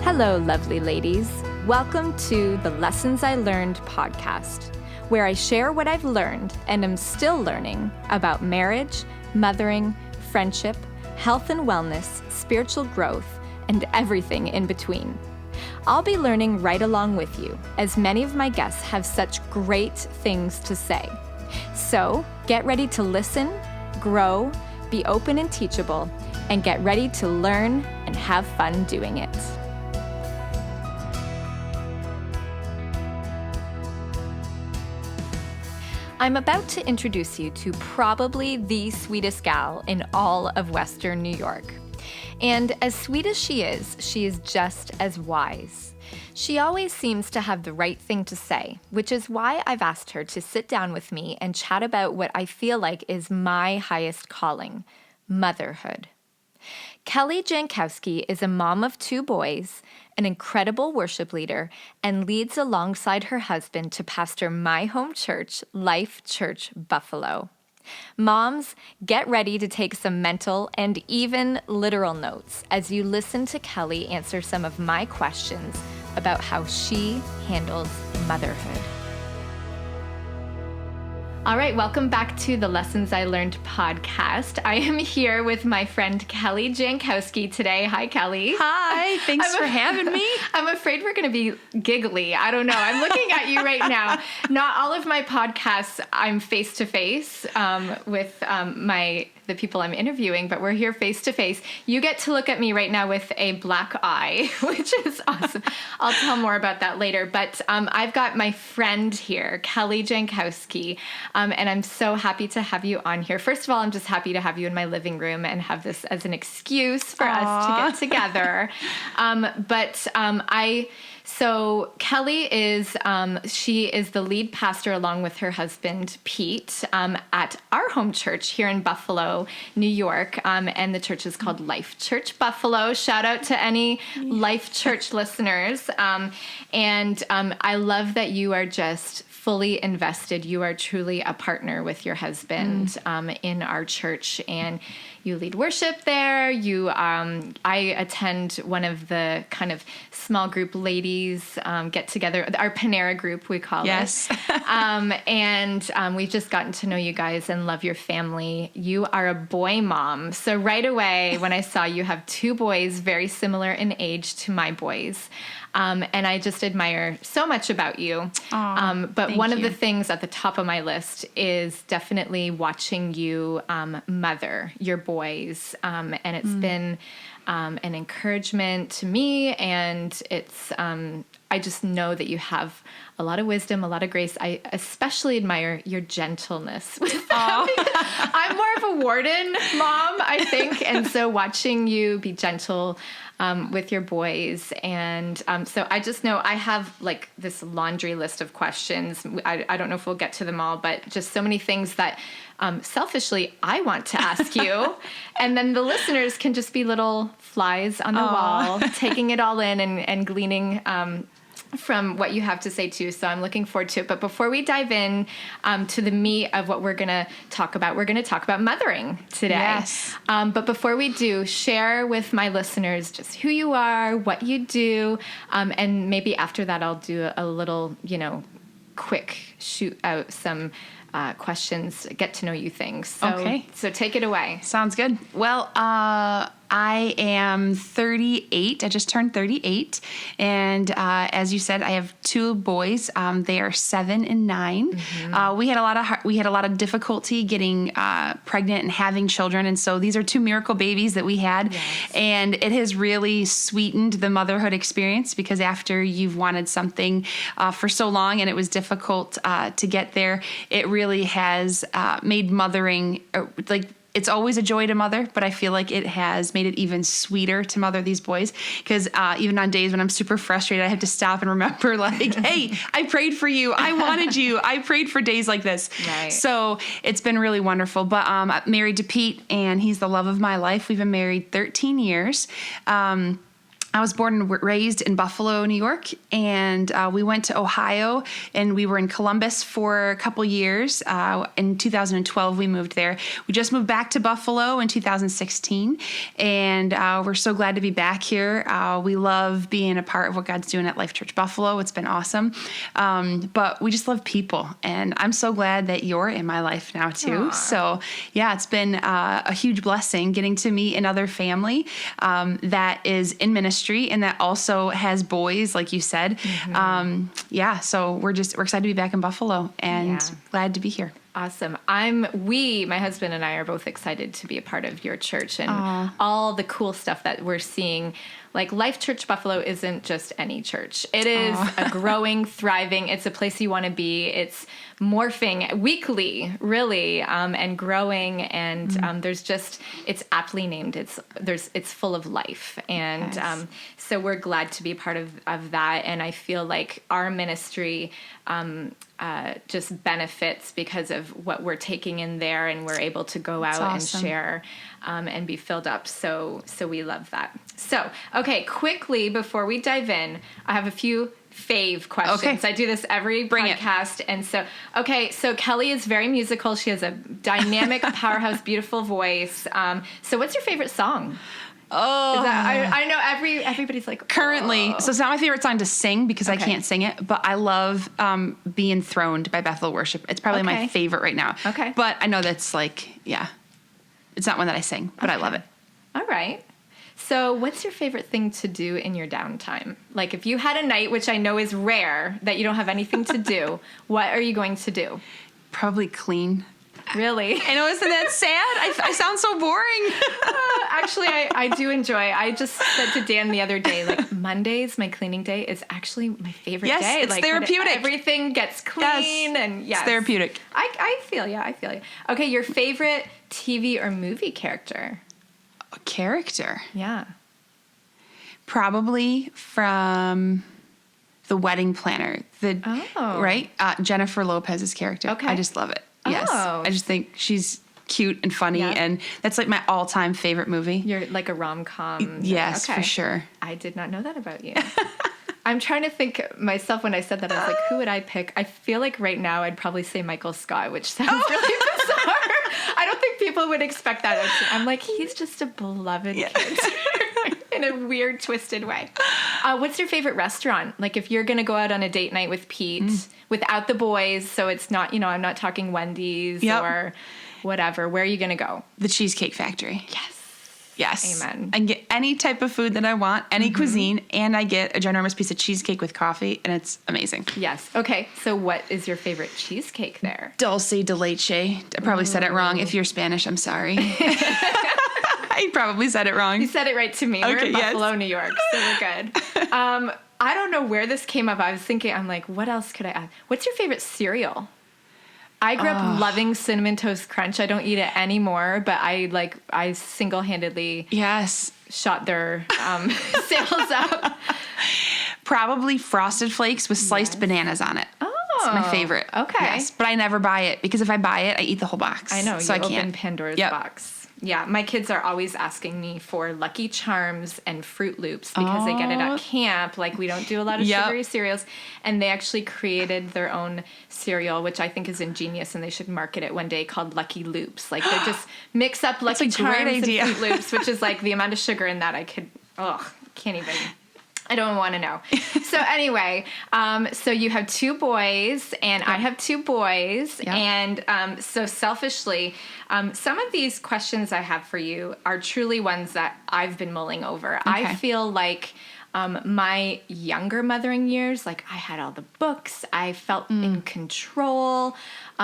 Hello, lovely ladies. Welcome to the Lessons I Learned podcast, where I share what I've learned and am still learning about marriage, mothering, friendship, health and wellness, spiritual growth, and everything in between. I'll be learning right along with you, as many of my guests have such great things to say. So get ready to listen, grow, be open and teachable, and get ready to learn and have fun doing it. I'm about to introduce you to probably the sweetest gal in all of Western New York. And as sweet as she is just as wise. She always seems to have the right thing to say, which is why I've asked her to sit down with me and chat about what I feel like is my highest calling, motherhood. Kelly Jankowski is a mom of 2 boys, an incredible worship leader, and leads alongside her husband to pastor my home church, Life Church Buffalo. Moms, get ready to take some mental and even literal notes as you listen to Kelly answer some of my questions about how she handles motherhood. All right, welcome back to the Lessons I Learned podcast. I am here with my friend Kelly Jankowski today. Hi, Kelly. Hi, thanks for having me. I'm afraid we're going to be giggly. I don't know. I'm looking at you right now. Not all of my podcasts, I'm face-to-face with the people I'm interviewing, but we're here face-to-face. You get to look at me right now with a black eye, which is awesome. I'll tell more about that later. But I've got my friend here, Kelly Jankowski, and I'm so happy to have you on here. First of all, I'm just happy to have you in my living room and have this as an excuse for us to get together. So Kelly is, she is the lead pastor along with her husband, Pete, at our home church here in Buffalo, New York. And the church is called Life Church Buffalo. Shout out to any Life Church listeners. I love that you are just fully invested. You are truly a partner with your husband in our church, and you lead worship there. I attend one of the kind of small group ladies get together, our Panera group, we call it. We've just gotten to know you guys and love your family. You are a boy mom. So right away, when I saw you have 2 boys, very similar in age to my boys. And I just admire so much about you. But one of the things at the top of my list is definitely watching you mother your boys. And it's been an encouragement to me. And it's I just know that you have a lot of wisdom, a lot of grace. I especially admire your gentleness. I'm more of a warden mom, I think. And so watching you be gentle with your boys. And so I just know I have like this laundry list of questions. I don't know if we'll get to them all, but just so many things that selfishly I want to ask you. And then the listeners can just be little flies on the wall, taking it all in and gleaning from what you have to say too. So I'm looking forward to it. But before we dive in to the meat of what we're going to talk about, we're going to talk about mothering today. Yes. But before we do, share with my listeners just who you are, what you do, and maybe after that I'll do a little, quick shoot out some questions, get to know you things. So take it away. Sounds good. Well, I am 38. I just turned 38. And as you said, I have 2 boys. They are 7 and 9. Mm-hmm. We had a lot of difficulty getting pregnant and having children. And so these are 2 miracle babies that we had. Yes. And it has really sweetened the motherhood experience, because after you've wanted something for so long and it was difficult to get there, it really has made mothering it's always a joy to mother, but I feel like it has made it even sweeter to mother these boys, because even on days when I'm super frustrated, I have to stop and remember, like, hey, I prayed for you. I wanted you. I prayed for days like this. Right. So it's been really wonderful. But I'm married to Pete, and he's the love of my life. We've been married 13 years. I was born and raised in Buffalo, New York, and we went to Ohio, and we were in Columbus for a couple years. In 2012, we moved there. We just moved back to Buffalo in 2016, and we're so glad to be back here. We love being a part of what God's doing at Life Church Buffalo. It's been awesome, but we just love people, and I'm so glad that you're in my life now, too. Aww. So, yeah, it's been a huge blessing getting to meet another family that is in ministry and that also has boys, like you said. So we're excited to be back in Buffalo and glad to be here. Awesome. My husband and I are both excited to be a part of your church and all the cool stuff that we're seeing. Like Life Church Buffalo isn't just any church. It is a growing, thriving. It's a place you want to be. It's morphing weekly, really, and growing. And it's aptly named. It's full of life. And so we're glad to be part of that. And I feel like our ministry just benefits because of what we're taking in there, and we're able to go out and share and be filled up. So we love that. So, okay, quickly before we dive in, I have a few fave questions. Okay. I do this every podcast. And so Kelly is very musical. She has a dynamic, powerhouse, beautiful voice. So what's your favorite song? I know everybody's like, currently, so it's not my favorite song to sing because I can't sing it, but I love Be Enthroned by Bethel Worship. It's probably my favorite right now. Okay. But I know that's it's not one that I sing, but I love it. All right. So what's your favorite thing to do in your downtime? Like if you had a night, which I know is rare, that you don't have anything to do, what are you going to do? Probably clean. Really? I know, isn't that sad? I sound so boring. Actually, I do enjoy. I just said to Dan the other day, like Mondays, my cleaning day is actually my favorite day. Yes, it's like, therapeutic. Everything gets clean and it's therapeutic. I feel you. Okay, your favorite TV or movie character? A character? Yeah. Probably from The Wedding Planner. Right? Jennifer Lopez's character. Okay. I just love it. Yes. I just think she's cute and funny, and that's like my all-time favorite movie. You're like a rom-com. Yes, for sure. I did not know that about you. I'm trying to think myself when I said that. I was like, who would I pick? I feel like right now I'd probably say Michael Scott, which sounds really bizarre. I don't think people would expect that. I'm like, he's just a beloved kid in a weird, twisted way. What's your favorite restaurant? Like if you're going to go out on a date night with Pete without the boys, so it's not, I'm not talking Wendy's or whatever. Where are you going to go? The Cheesecake Factory. Yes. Amen. I can get any type of food that I want, any cuisine, and I get a ginormous piece of cheesecake with coffee, and it's amazing. Yes. Okay. So what is your favorite cheesecake there? Dulce de leche. I probably said it wrong. If you're Spanish, I'm sorry. I probably said it wrong. You said it right to me. We're in Buffalo, New York, so we're good. I don't know where this came up. I was thinking, I'm like, what else could I add? What's your favorite cereal? I grew up loving Cinnamon Toast Crunch. I don't eat it anymore, but I single-handedly shot their sales up. Probably Frosted Flakes with sliced bananas on it. Oh, it's my favorite. Okay. Yes, but I never buy it because if I buy it, I eat the whole box. I know. So I can't. Open Pandora's box. Yeah, my kids are always asking me for Lucky Charms and Fruit Loops because they get it at camp. Like, we don't do a lot of sugary cereals. And they actually created their own cereal, which I think is ingenious, and they should market it one day, called Lucky Loops. Like, they just mix up Lucky Charms and Fruit Loops, which is like the amount of sugar in that can't even... I don't want to know. So anyway, so you have two boys, and I have two boys. Yep. And so selfishly, some of these questions I have for you are truly ones that I've been mulling over. Okay. I feel like my younger mothering years, like I had all the books. I felt in control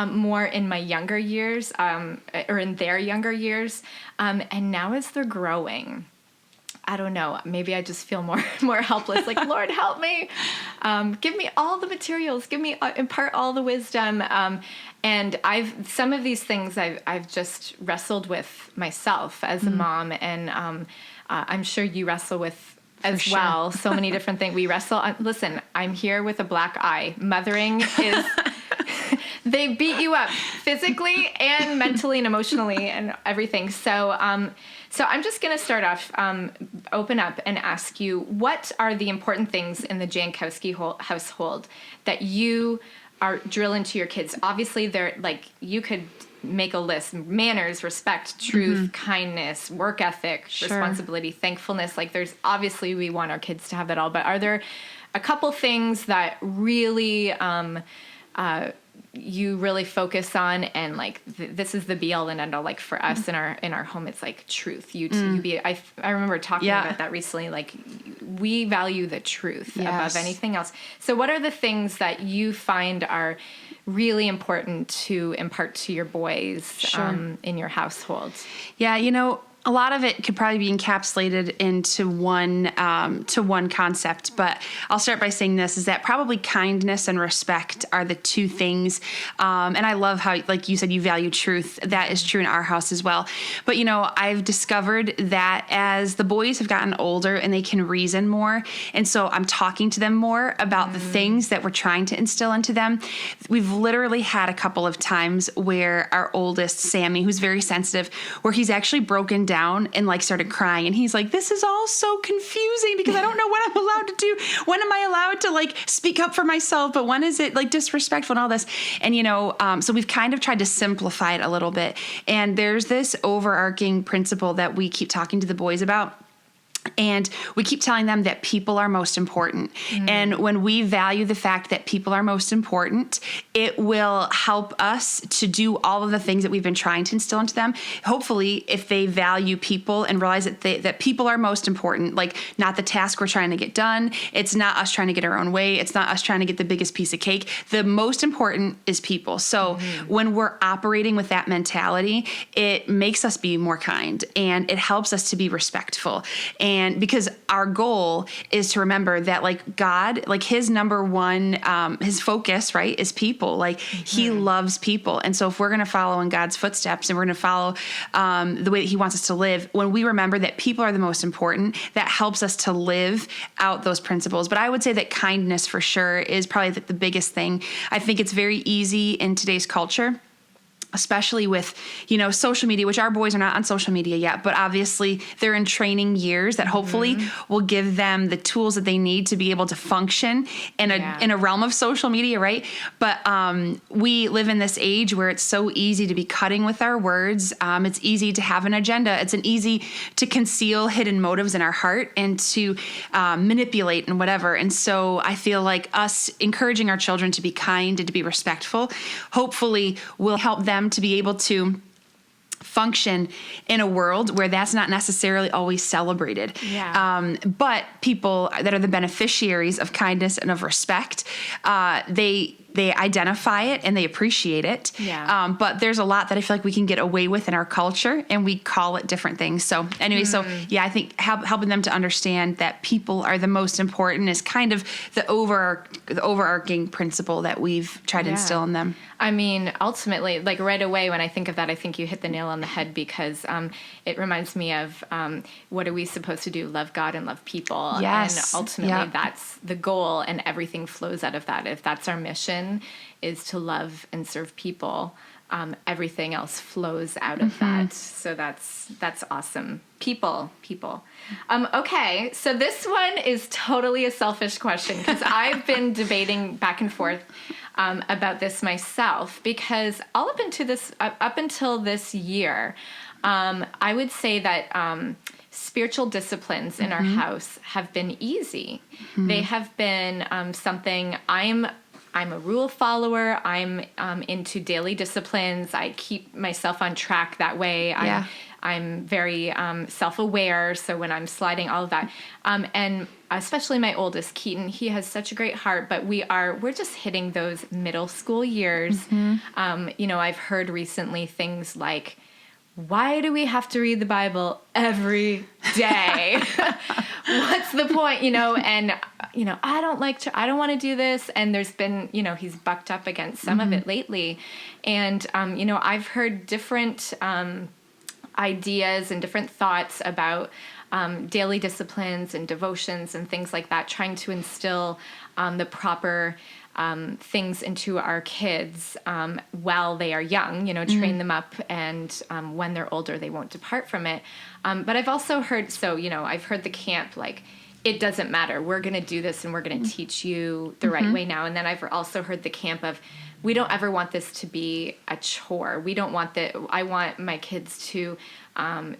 more in my younger years, or in their younger years. And now as they're growing, I don't know. Maybe I just feel more helpless. Like, Lord, help me. Give me all the materials. Impart all the wisdom. And some of these things I've just wrestled with myself as a mom, and I'm sure you wrestle with as well. So many different things we wrestle. Listen, I'm here with a black eye. Mothering is. They beat you up physically and mentally and emotionally and everything. So So I'm just going to start off, open up and ask you, what are the important things in the Jankowski household that you are drill into your kids? Obviously, they're like, you could make a list: manners, respect, truth, kindness, work ethic, responsibility, thankfulness. Like, there's obviously, we want our kids to have that all, but are there a couple things that really you really focus on, and like this is the be all and end all? Like for us in our home, it's like truth. I remember talking about that recently. Like, we value the truth above anything else. So what are the things that you find are really important to impart to your boys in your household? Yeah, a lot of it could probably be encapsulated into one concept, but I'll start by saying this, is that probably kindness and respect are the two things. And I love how, like you said, you value truth. That is true in our house as well. But, I've discovered that as the boys have gotten older and they can reason more, and so I'm talking to them more about the things that we're trying to instill into them. We've literally had a couple of times where our oldest, Sammy, who's very sensitive, where he's actually broken down and like started crying, and he's like, this is all so confusing because I don't know what I'm allowed to do. When am I allowed to like speak up for myself, but when is it like disrespectful and all this? And so we've kind of tried to simplify it a little bit, and there's this overarching principle that we keep talking to the boys about. And we keep telling them that people are most important. And when we value the fact that people are most important, it will help us to do all of the things that we've been trying to instill into them. Hopefully, if they value people and realize that people are most important, like not the task we're trying to get done. It's not us trying to get our own way. It's not us trying to get the biggest piece of cake. The most important is people. So when we're operating with that mentality, it makes us be more kind, and it helps us to be respectful. And because our goal is to remember that like God, like his number one, his focus, right, is people. Like he loves people. And so if we're going to follow in God's footsteps and we're going to follow the way that he wants us to live, when we remember that people are the most important, that helps us to live out those principles. But I would say that kindness for sure is probably the biggest thing. I think it's very easy in today's culture, especially with, social media, which our boys are not on social media yet, but obviously they're in training years that hopefully will give them the tools that they need to be able to function in a realm of social media, right? But we live in this age where it's so easy to be cutting with our words. It's easy to have an agenda. It's easy to conceal hidden motives in our heart and to manipulate and whatever. And so I feel like us encouraging our children to be kind and to be respectful, hopefully will help them to be able to function in a world where that's not necessarily always celebrated. But people that are the beneficiaries of kindness and of respect, they identify it and they appreciate it. But there's a lot that I feel like we can get away with in our culture, and we call it different things. So anyway, I think helping them to understand that people are the most important is kind of the overarching principle that we've tried to instill in them. I mean, ultimately, like right away when I think of that, I think you hit the nail on the head, because it reminds me of what are we supposed to do? Love God and love people. Yes. And ultimately that's the goal, and everything flows out of that. If that's our mission, is to love and serve people, everything else flows out of that. So that's awesome. People. Okay, so this one is totally a selfish question, because I've been debating back and forth about this myself, because up until this year, I would say that spiritual disciplines in our house have been easy. They have been something I'm a rule follower. I'm into daily disciplines. I keep myself on track that way. I'm very self-aware. So when I'm sliding, all of that, and especially my oldest, Keaton, he has such a great heart, but we're just hitting those middle school years. I've heard recently things like, why do we have to read the Bible every day? What's the point? And I don't want to do this. And there's been, he's bucked up against some of it lately. And, I've heard different ideas and different thoughts about daily disciplines and devotions and things like that, trying to instill the proper things into our kids while they are young, train them up, and when they're older, they won't depart from it. But I've also heard, I've heard the camp, like, it doesn't matter. We're going to do this and we're going to teach you the right way now. And then I've also heard the camp of, we don't ever want this to be a chore. We don't want that. I want my kids to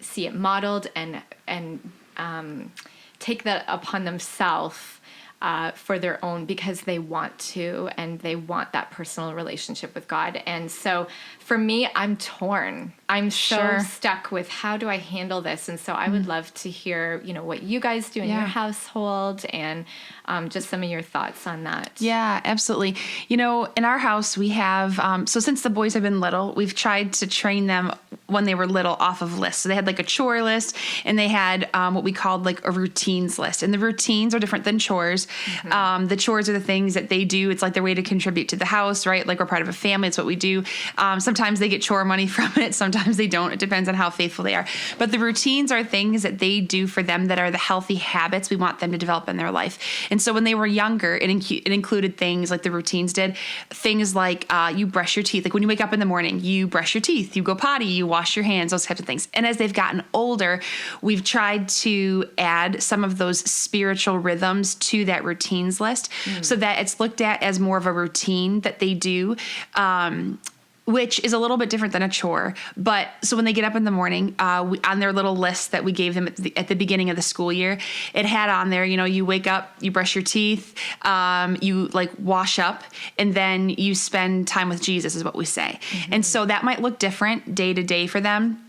see it modeled and take that upon themselves for their own, because they want to, and they want that personal relationship with God. And so for me, I'm torn. I'm so stuck with, how do I handle this? And so I would love to hear, what you guys do in your household, and just some of your thoughts on that. Yeah, absolutely. In our house, we have, so since the boys have been little, we've tried to train them when they were little off of lists. So they had like a chore list, and they had what we called like a routines list. And the routines are different than chores. The chores are the things that they do. It's like their way to contribute to the house, right? Like, we're part of a family. It's what we do. Sometimes they get chore money from it. Sometimes they don't. It depends on how faithful they are. But the routines are things that they do for them that are the healthy habits we want them to develop in their life. And so when they were younger, it included things like the routines did. Things like you brush your teeth. Like, when you wake up in the morning, you brush your teeth, you go potty, you wash your hands, those types of things. And as they've gotten older, we've tried to add some of those spiritual rhythms to that routines list, so that it's looked at as more of a routine that they do, which is a little bit different than a chore. But so when they get up in the morning, on their little list that we gave them at the beginning of the school year, it had on there, you wake up, you brush your teeth, you like wash up, and then you spend time with Jesus, is what we say. And so that might look different day to day for them.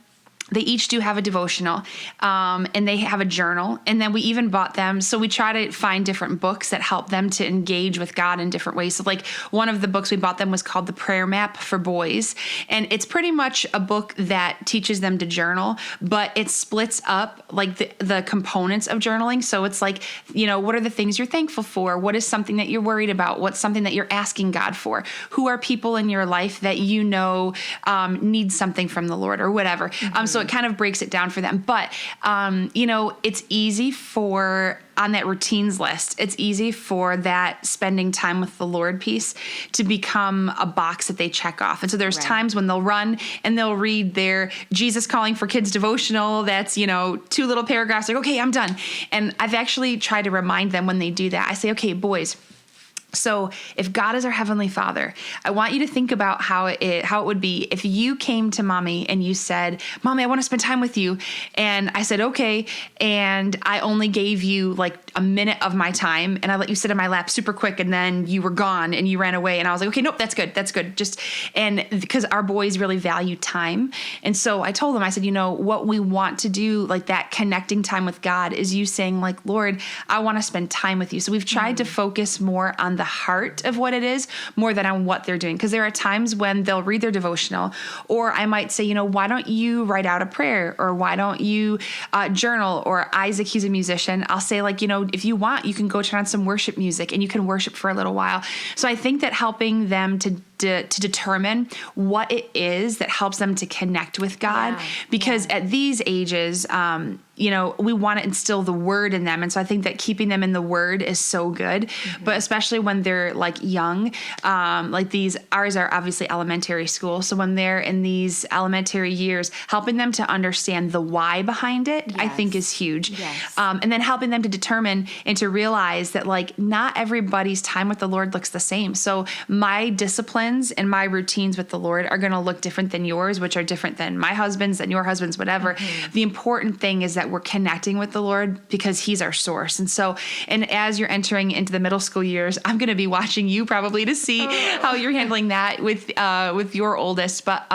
They each do have a devotional, and they have a journal. And then we even bought them. So we try to find different books that help them to engage with God in different ways. So like, one of the books we bought them was called The Prayer Map for Boys. And it's pretty much a book that teaches them to journal, but it splits up like the components of journaling. So it's like, what are the things you're thankful for? What is something that you're worried about? What's something that you're asking God for? Who are people in your life that need something from the Lord, or whatever? So it kind of breaks it down for them. But, it's easy on that routines list, it's easy for that spending time with the Lord piece to become a box that they check off. And so there's times when they'll run and they'll read their Jesus Calling for Kids devotional. That's, 2 little paragraphs, like, okay, I'm done. And I've actually tried to remind them when they do that. I say, okay, boys, so if God is our Heavenly Father, I want you to think about how it would be if you came to Mommy and you said, Mommy, I want to spend time with you. And I said, okay. And I only gave you like a minute of my time, and I let you sit in my lap super quick, and then you were gone and you ran away. And I was like, okay, nope, that's good. That's good. And because our boys really value time. And so I told them, I said, what we want to do, like that connecting time with God, is you saying like, Lord, I want to spend time with you. So we've tried to focus more on the heart of what it is, more than on what they're doing. Because there are times when they'll read their devotional, or I might say, why don't you write out a prayer, or why don't you journal? Or Isaac, he's a musician. I'll say like, if you want, you can go turn on some worship music and you can worship for a little while. So I think that helping them to determine what it is that helps them to connect with God, because at these ages, we want to instill the word in them. And so I think that keeping them in the word is so good, but especially when they're like young, ours are obviously elementary school. So when they're in these elementary years, helping them to understand the why behind it, I think is huge. And then helping them to determine and to realize that like, not everybody's time with the Lord looks the same. So my disciplines and my routines with the Lord are going to look different than yours, which are different than my husband's and your husband's, whatever. The important thing is that we're connecting with the Lord, because he's our source. And as you're entering into the middle school years, I'm going to be watching you probably to see how you're handling that with your oldest. But,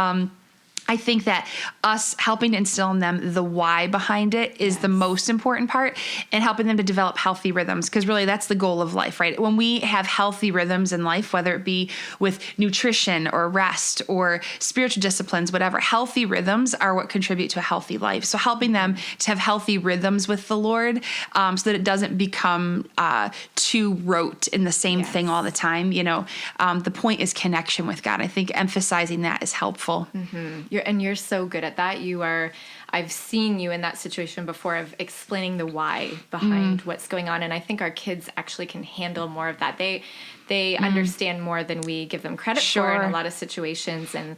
I think that us helping to instill in them the why behind it is the most important part, and helping them to develop healthy rhythms, because really that's the goal of life, right? When we have healthy rhythms in life, whether it be with nutrition or rest or spiritual disciplines, whatever, healthy rhythms are what contribute to a healthy life. So helping them to have healthy rhythms with the Lord, so that it doesn't become too rote in the same thing all the time. The point is connection with God. I think emphasizing that is helpful. You're so good at that. I've seen you in that situation before of explaining the why behind what's going on. And I think our kids actually can handle more of that. They understand more than we give them credit for in a lot of situations. And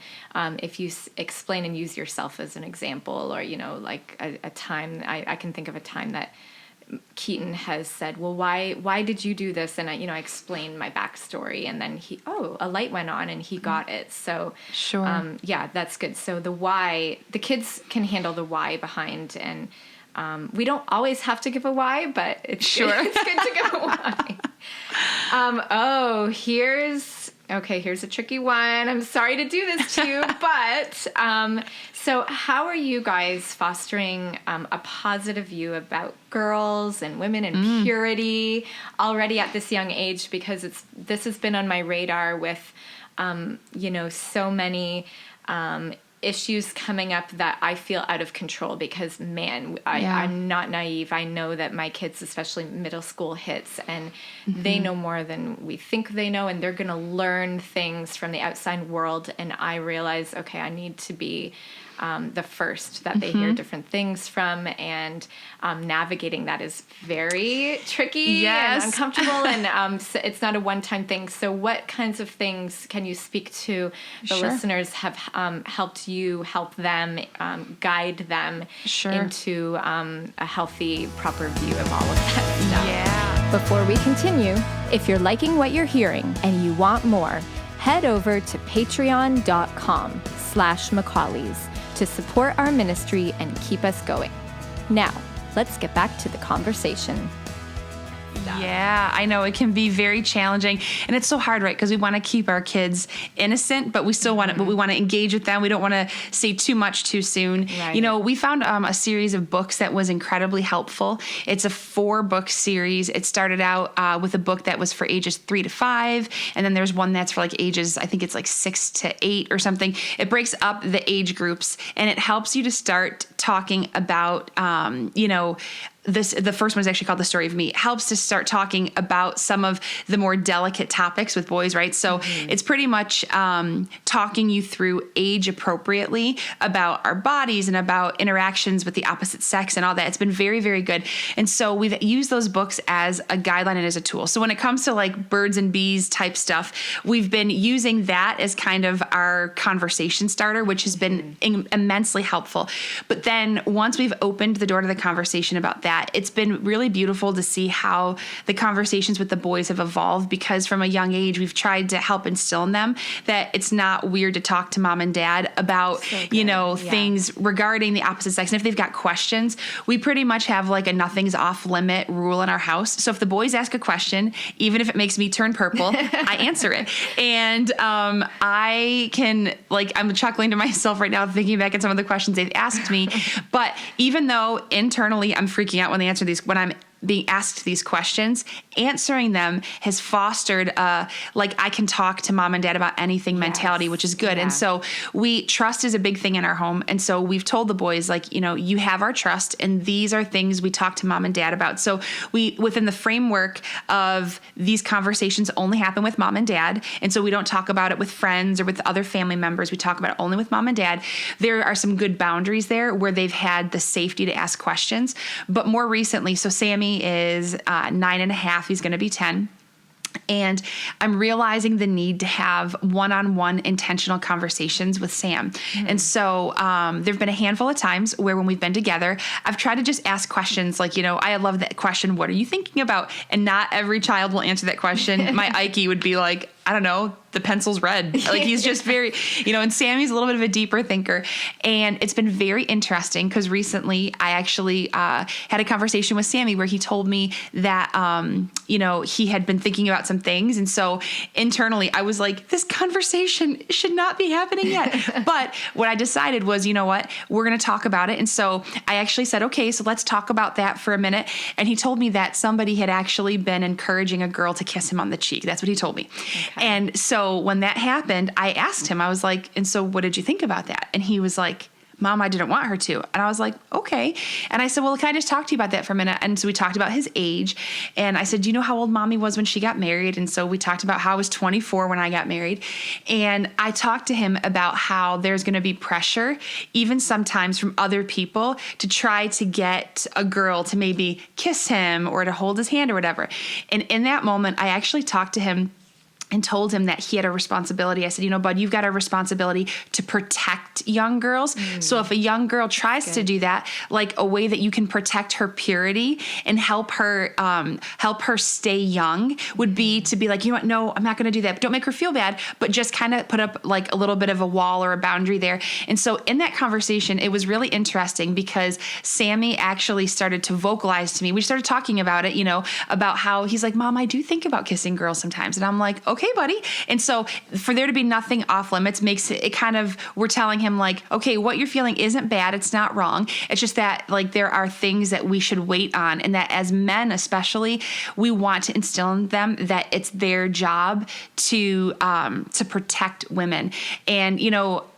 if you explain and use yourself as an example, or, like a time, I can think of a time that Keaton has said, well, why did you do this? And I explained my backstory, and then a light went on and he got it. So yeah, that's good. So the why, the kids can handle the why behind, and we don't always have to give a why, but it's good to give a why. Here's a tricky one. I'm sorry to do this to you, but so how are you guys fostering a positive view about girls and women and purity already at this young age? Because this has been on my radar with, so many issues coming up that I feel out of control because, man, I'm not naive. I know that my kids, especially middle school, hits, and they know more than we think they know, and they're going to learn things from the outside world. And I realize, okay, I need to be the first that they hear different things from, and navigating that is very tricky and uncomfortable, and so it's not a one-time thing. So what kinds of things can you speak to the listeners have helped you help them, guide them into a healthy, proper view of all of that stuff? Yeah. Before we continue, if you're liking what you're hearing and you want more, head over to patreon.com/Macaulays to support our ministry and keep us going. Now, let's get back to the conversation. Yeah, I know it can be very challenging, and it's so hard, right? Because we want to keep our kids innocent, but we still want to, but we want to engage with them. We don't want to say too much too soon. Right. We found a series of books that was incredibly helpful. It's a 4-book series. It started out with a book that was for ages 3 to 5, and then there's one that's for like ages, I think it's like 6 to 8 or something. It breaks up the age groups, and it helps you to start talking about, the first one is actually called The Story of Me. It helps to start talking about some of the more delicate topics with boys, right? So it's pretty much talking you through age appropriately about our bodies and about interactions with the opposite sex and all that. It's been very, very good. And so we've used those books as a guideline and as a tool. So when it comes to like birds and bees type stuff, we've been using that as kind of our conversation starter, which has been immensely helpful. But then once we've opened the door to the conversation about that, it's been really beautiful to see how the conversations with the boys have evolved, because from a young age, we've tried to help instill in them that it's not weird to talk to mom and dad about, things regarding the opposite sex. And if they've got questions, we pretty much have like a nothing's off limit rule in our house. So if the boys ask a question, even if it makes me turn purple, I answer it. And I can, I'm chuckling to myself right now thinking back at some of the questions they've asked me. But even though internally I'm freaking out when they answer these, when I'm being asked these questions, answering them has fostered I can talk to mom and dad about anything mentality, which is good. Yeah. And so trust is a big thing in our home. And so we've told the boys, you have our trust, and these are things we talk to mom and dad about. So within the framework of these conversations only happen with mom and dad. And so we don't talk about it with friends or with other family members. We talk about it only with mom and dad. There are some good boundaries there where they've had the safety to ask questions. But more recently, so Sammy is 9.5. He's going to be 10. And I'm realizing the need to have one-on-one intentional conversations with Sam. And so there've been a handful of times where when we've been together, I've tried to just ask questions like, I love that question, what are you thinking about? And not every child will answer that question. My Ike would be like, I don't know, the pencil's red. He's just very, and Sammy's a little bit of a deeper thinker. And it's been very interesting because recently I actually had a conversation with Sammy where he told me that, he had been thinking about some things. And so internally I was like, this conversation should not be happening yet. But what I decided was, you know what, we're going to talk about it. And so I actually said, okay, so let's talk about that for a minute. And he told me that somebody had actually been encouraging a girl to kiss him on the cheek. That's what he told me. Okay. And so when that happened, I asked him, I was like, and so what did you think about that? And he was like, Mom, I didn't want her to. And I was like, okay. And I said, well, can I just talk to you about that for a minute? And so we talked about his age. And I said, do you know how old Mommy was when she got married? And so we talked about how I was 24 when I got married. And I talked to him about how there's going to be pressure, even sometimes from other people, to try to get a girl to maybe kiss him or to hold his hand or whatever. And in that moment, I actually talked to him and told him that he had a responsibility. I said, bud, you've got a responsibility to protect young girls. So if a young girl tries to do that, like a way that you can protect her purity and help her stay young would be to be like, you know what? No, I'm not going to do that. But don't make her feel bad, but just kind of put up like a little bit of a wall or a boundary there. And so in that conversation, it was really interesting because Sammy actually started to vocalize to me. We started talking about it, about how he's like, Mom, I do think about kissing girls sometimes. And I'm like, okay, buddy. And so for there to be nothing off limits makes it kind of, we're telling him like, okay, what you're feeling isn't bad. It's not wrong. It's just that like there are things that we should wait on. And that as men, especially, we want to instill in them that it's their job to protect women. And,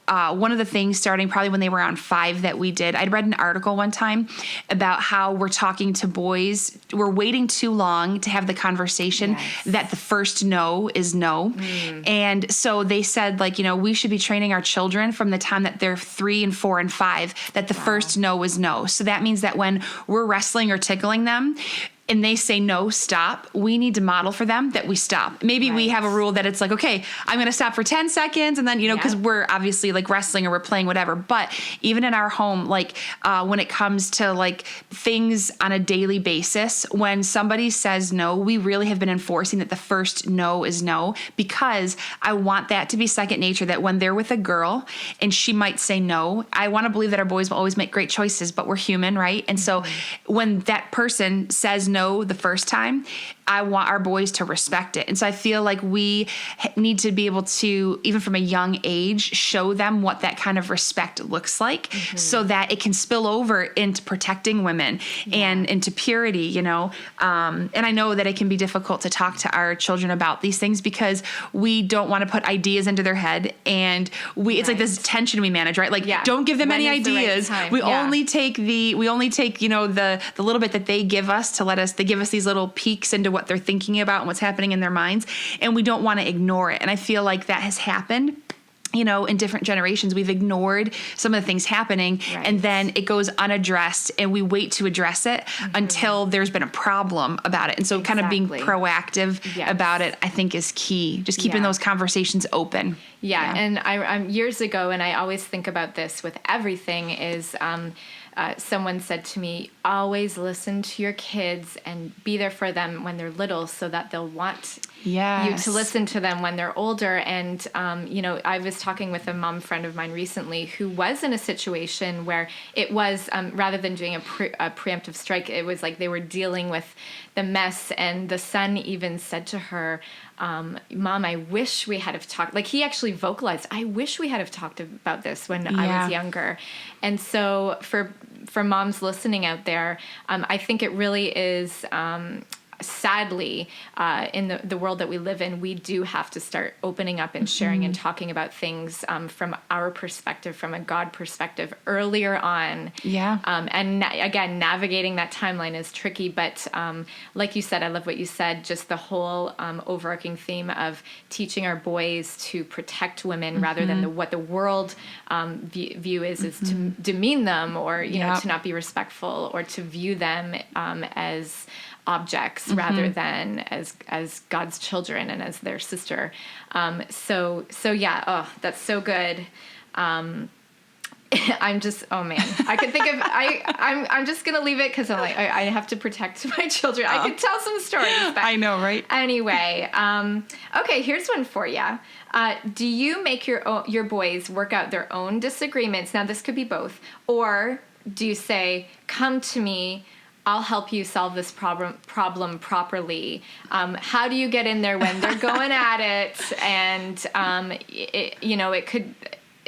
one of the things starting probably when they were around 5 that we did, I'd read an article one time about how we're talking to boys. We're waiting too long to have the conversation that the first no is no. And so they said like, we should be training our children from the time that they're 3 and 4 and 5, that the first no is no. So that means that when we're wrestling or tickling them, and they say, no, stop, we need to model for them that we stop. Maybe we have a rule that it's like, okay, I'm going to stop for 10 seconds. And then, because we're obviously like wrestling or we're playing whatever. But even in our home, like when it comes to like things on a daily basis, when somebody says no, we really have been enforcing that the first no is no, because I want that to be second nature, that when they're with a girl and she might say no, I want to believe that our boys will always make great choices, but we're human, right? And so when that person says no the first time, I want our boys to respect it. And so I feel like we need to be able to, even from a young age, show them what that kind of respect looks like, so that it can spill over into protecting women and into purity, And I know that it can be difficult to talk to our children about these things because we don't want to put ideas into their head. And it's like this tension we manage, right? Like, don't give them any ideas. We only take the little bit that they give us they give us these little peeks into what they're thinking about and what's happening in their minds. And we don't want to ignore it. And I feel like that has happened. In different generations, we've ignored some of the things happening, and then it goes unaddressed, and we wait to address it until there's been a problem about it. And so kind of being proactive about it, I think, is key. Just keeping those conversations open. Yeah. And I'm years ago, and I always think about this with everything, is someone said to me, always listen to your kids and be there for them when they're little so that they'll want you to listen to them when they're older. And, I was talking with a mom friend of mine recently who was in a situation where it was, rather than doing a preemptive strike, it was like they were dealing with the mess. And the son even said to her, Mom, I wish we had have talked. Like, he actually vocalized, I wish we had have talked about this when I was younger. And so for moms listening out there, I think it really is, sadly, in the world that we live in, we do have to start opening up and sharing and talking about things from our perspective, from a God perspective, earlier on. And again, navigating that timeline is tricky, but like you said, I love what you said, just the whole overarching theme of teaching our boys to protect women rather than what the world view is to demean them, or to not be respectful, or to view them as objects rather than as God's children and as their sister. So yeah. Oh, that's so good. I'm just, oh man, I could think of, I'm just going to leave it because I'm like, I have to protect my children. I could tell some stories. But I know, right? Anyway. Okay. Here's one for you. Do you make your boys work out their own disagreements? Now this could be both, or do you say, come to me, I'll help you solve this problem properly. How do you get in there when they're going at it? And, it could,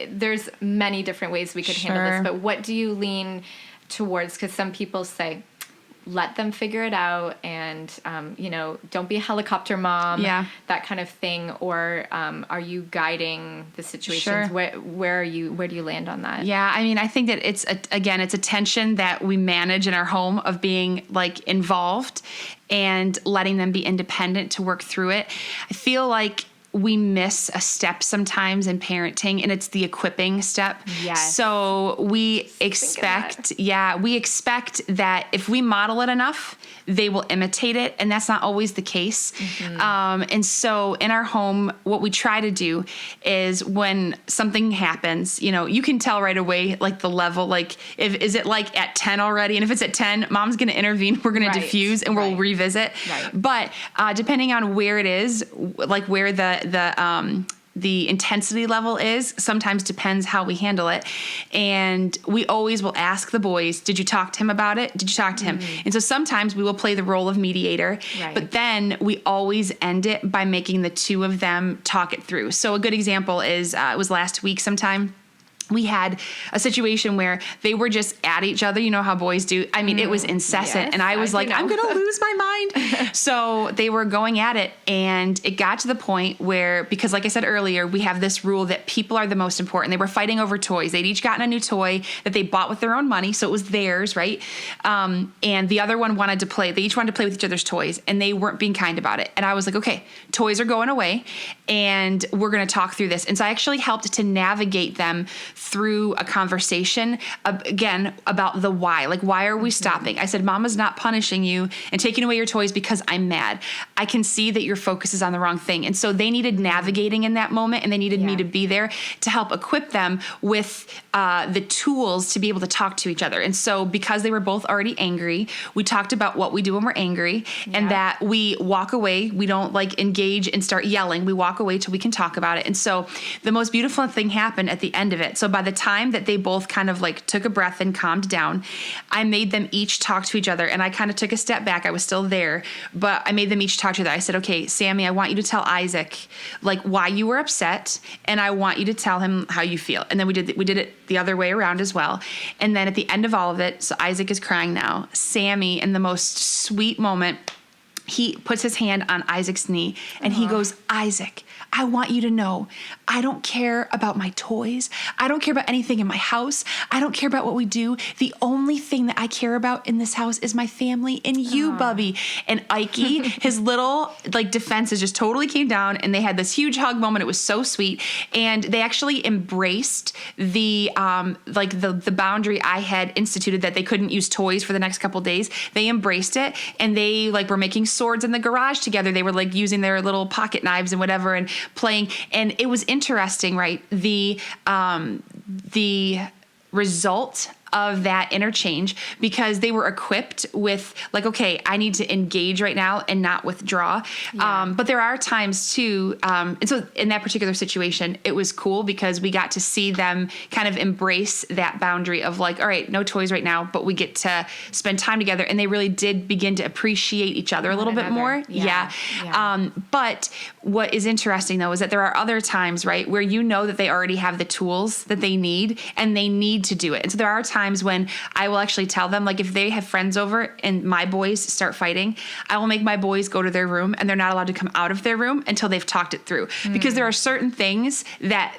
there's many different ways we could handle this, but what do you lean towards? Because some people say, let them figure it out, and don't be a helicopter mom, that kind of thing? Or are you guiding the situations? Sure. Where do you land on that? Yeah, I mean, I think that it's a tension that we manage in our home of being like involved and letting them be independent to work through it. I feel like we miss a step sometimes in parenting, and it's the equipping step. Yes. So we expect that if we model it enough, they will imitate it, and that's not always the case. And so in our home, what we try to do is when something happens, you can tell right away, like the level, like is it like at 10 already? And if it's at 10, mom's going to intervene, we're going to diffuse, and we'll revisit. Right. But depending on where it is, like where the intensity level is, sometimes depends how we handle it. And we always will ask the boys, did you talk to him about it? Did you talk to him? And so sometimes we will play the role of mediator, but then we always end it by making the two of them talk it through. So a good example is, it was last week sometime. We had a situation where they were just at each other. You know how boys do. I mean, it was incessant. Yes, and I was like, I'm going to lose my mind. So they were going at it. And it got to the point where, because like I said earlier, we have this rule that people are the most important. They were fighting over toys. They'd each gotten a new toy that they bought with their own money. So it was theirs, right? And the other one wanted to play. They each wanted to play with each other's toys. And they weren't being kind about it. And I was like, okay, toys are going away. And we're going to talk through this. And so I actually helped to navigate them through a conversation, again, about the why. Like, why are we stopping? I said, Mama's not punishing you and taking away your toys because I'm mad. I can see that your focus is on the wrong thing. And so they needed navigating in that moment, and they needed me to be there to help equip them with the tools to be able to talk to each other. And so because they were both already angry, we talked about what we do when we're angry, and that we walk away. We don't like engage and start yelling. We walk away till we can talk about it. And so the most beautiful thing happened at the end of it. So by the time that they both kind of like took a breath and calmed down, I made them each talk to each other. And I kind of took a step back. I was still there, but I made them each talk to each other. I said, okay, Sammy, I want you to tell Isaac like why you were upset, and I want you to tell him how you feel. And then we did it the other way around as well. And then at the end of all of it, so Isaac is crying now. Sammy, in the most sweet moment, he puts his hand on Isaac's knee and he goes, Isaac, I want you to know, I don't care about my toys. I don't care about anything in my house. I don't care about what we do. The only thing that I care about in this house is my family and you, Bubby. And Ikey, his little like defenses just totally came down, and they had this huge hug moment. It was so sweet. And they actually embraced the boundary I had instituted that they couldn't use toys for the next couple days. They embraced it, and they like were making swords in the garage together. They were like using their little pocket knives and whatever and playing. And it was interesting, right? The result of that interchange, because they were equipped with like, okay, I need to engage right now and not withdraw. But there are times too. And so in that particular situation, it was cool because we got to see them kind of embrace that boundary of like, all right, no toys right now, but we get to spend time together. And they really did begin to appreciate each other a little bit more. Yeah. But what is interesting though, is that there are other times, right, where you know that they already have the tools that they need and they need to do it. And so there are times when I will actually tell them, like if they have friends over and my boys start fighting, I will make my boys go to their room, and they're not allowed to come out of their room until they've talked it through. Because there are certain things that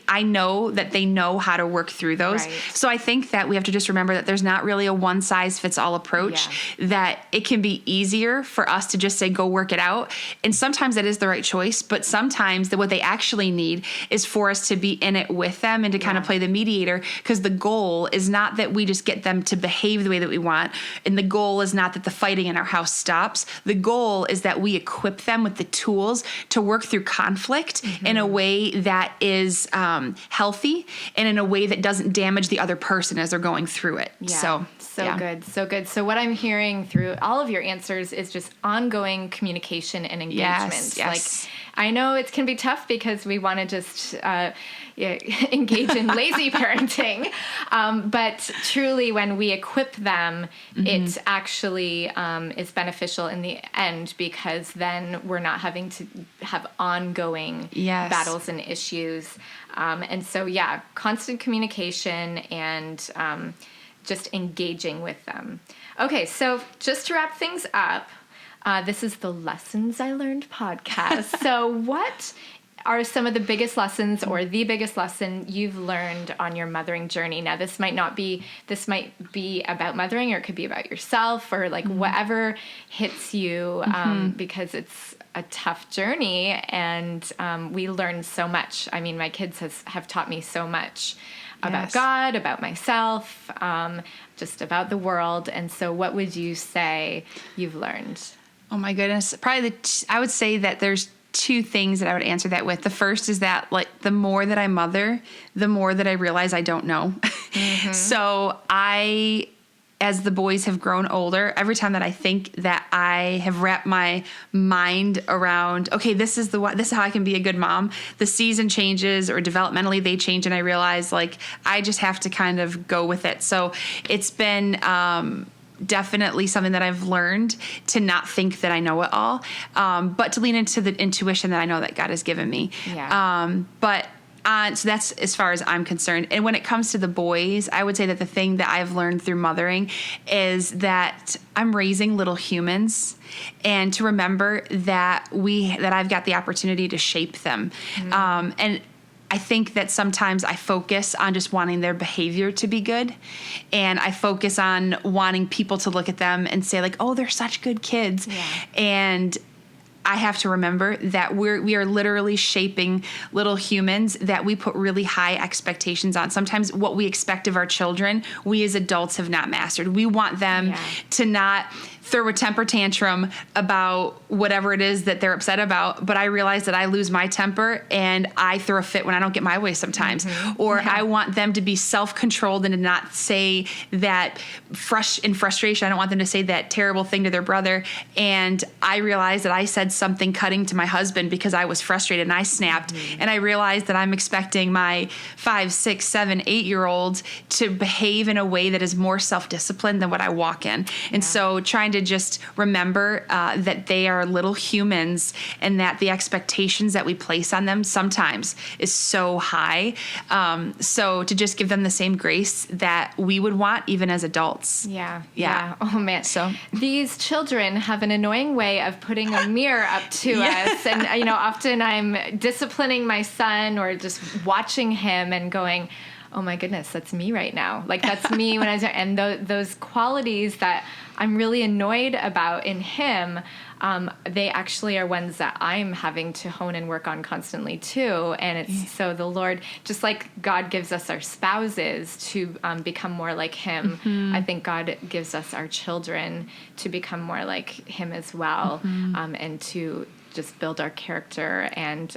I know that they know how to work through those. Right. So I think that we have to just remember that there's not really a one size fits all approach, that it can be easier for us to just say, go work it out. And sometimes that is the right choice, but sometimes what they actually need is for us to be in it with them and to kind of play the mediator, because the goal is not that we just get them to behave the way that we want. And the goal is not that the fighting in our house stops. The goal is that we equip them with the tools to work through conflict in a way that is healthy and in a way that doesn't damage the other person as they're going through it. So good. So good. So what I'm hearing through all of your answers is just ongoing communication and engagement. Yes. Like, I know it can be tough because we want to just engage in lazy parenting. But truly, when we equip them, it actually is beneficial in the end, because then we're not having to have ongoing battles and issues. And so, constant communication and just engaging with them. Okay, so just to wrap things up, this is the Lessons I Learned podcast. So what are some of the biggest lessons or the biggest lesson you've learned on your mothering journey? Now, this might be about mothering, or it could be about yourself, or like whatever hits you, because it's a tough journey, and we learn so much. I mean, my kids have taught me so much about God, about myself, just about the world. And so what would you say you've learned? Oh my goodness. Probably I would say that there's two things that I would answer that with. The first is that, like, the more that I mother, the more that I realize I don't know. So as the boys have grown older, every time that I think that I have wrapped my mind around, okay, this is how I can be a good mom, the season changes, or developmentally they change, and I realize, like, I just have to kind of go with it. So it's been definitely something that I've learned, to not think that I know it all, but to lean into the intuition that I know that God has given me. So that's as far as I'm concerned. And when it comes to the boys, I would say that the thing that I've learned through mothering is that I'm raising little humans, and to remember that I've got the opportunity to shape them. And I think that sometimes I focus on just wanting their behavior to be good, and I focus on wanting people to look at them and say, like, oh, they're such good kids. And I have to remember that we are literally shaping little humans that we put really high expectations on. Sometimes what we expect of our children, we as adults have not mastered. We want them to not throw a temper tantrum about whatever it is that they're upset about, but I realize that I lose my temper and I throw a fit when I don't get my way sometimes. Or I want them to be self-controlled and to not say that in frustration. I don't want them to say that terrible thing to their brother. And I realized that I said something cutting to my husband because I was frustrated and I snapped. And I realized that I'm expecting my 5, 6, 7, 8-year-old to behave in a way that is more self-disciplined than what I walk in. And so trying to just remember that they are little humans, and that the expectations that we place on them sometimes is so high. So to just give them the same grace that we would want even as adults. Yeah. Oh man. So these children have an annoying way of putting a mirror up to us. And, often I'm disciplining my son or just watching him and going, oh my goodness, that's me right now. Like, that's me when I was, and those qualities that I'm really annoyed about in him, they actually are ones that I'm having to hone and work on constantly too. And it's so the Lord, just like God gives us our spouses to become more like him, I think God gives us our children to become more like him as well, and to just build our character. And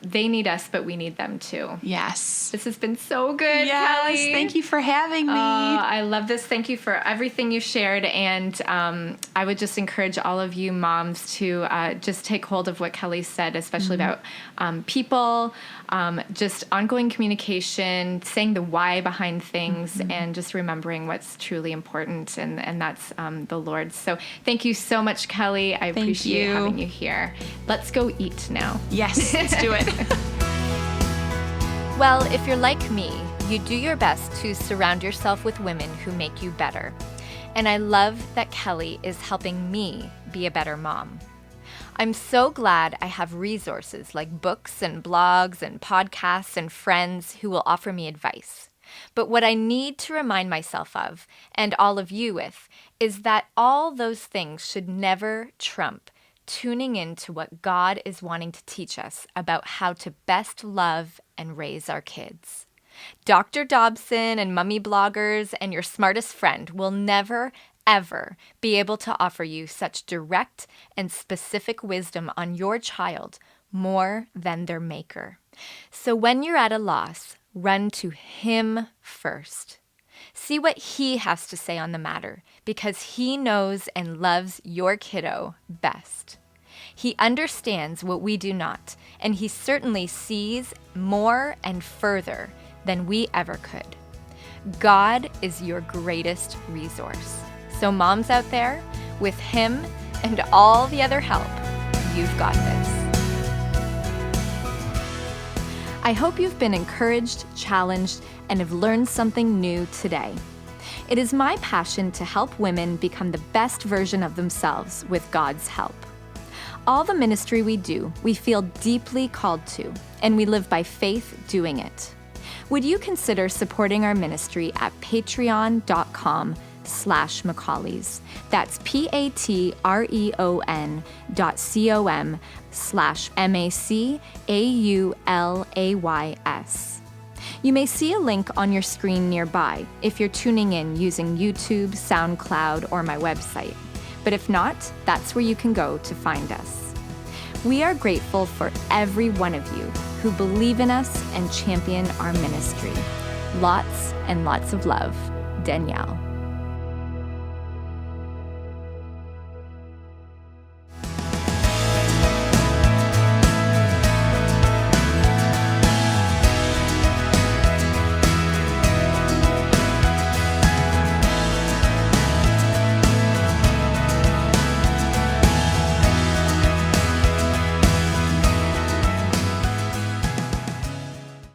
they need us, but we need them too. Yes. This has been so good, Kelly. Thank you for having me. I love this. Thank you for everything you shared. And I would just encourage all of you moms to just take hold of what Kelly said, especially about people, just ongoing communication, saying the why behind things, and just remembering what's truly important. And that's the Lord. So thank you so much, Kelly. I appreciate having you here. Let's go eat now. Yes, let's do it. Well, if you're like me, you do your best to surround yourself with women who make you better. And I love that Kelly is helping me be a better mom. I'm so glad I have resources like books and blogs and podcasts and friends who will offer me advice. But what I need to remind myself of, and all of you with, is that all those things should never trump tuning into what God is wanting to teach us about how to best love and raise our kids. Dr. Dobson and mummy bloggers and your smartest friend will never, ever be able to offer you such direct and specific wisdom on your child more than their maker. So when you're at a loss, run to him first. See what he has to say on the matter, because he knows and loves your kiddo best. He understands what we do not, and he certainly sees more and further than we ever could. God is your greatest resource. So moms out there, with him and all the other help, you've got this. I hope you've been encouraged, challenged, and have learned something new today. It is my passion to help women become the best version of themselves with God's help. All the ministry we do, we feel deeply called to, and we live by faith doing it. Would you consider supporting our ministry at patreon.com/McCaulays? That's patreon.com/MACAULAYS. You may see a link on your screen nearby if you're tuning in using YouTube, SoundCloud, or my website. But if not, that's where you can go to find us. We are grateful for every one of you who believe in us and champion our ministry. Lots and lots of love, Danielle.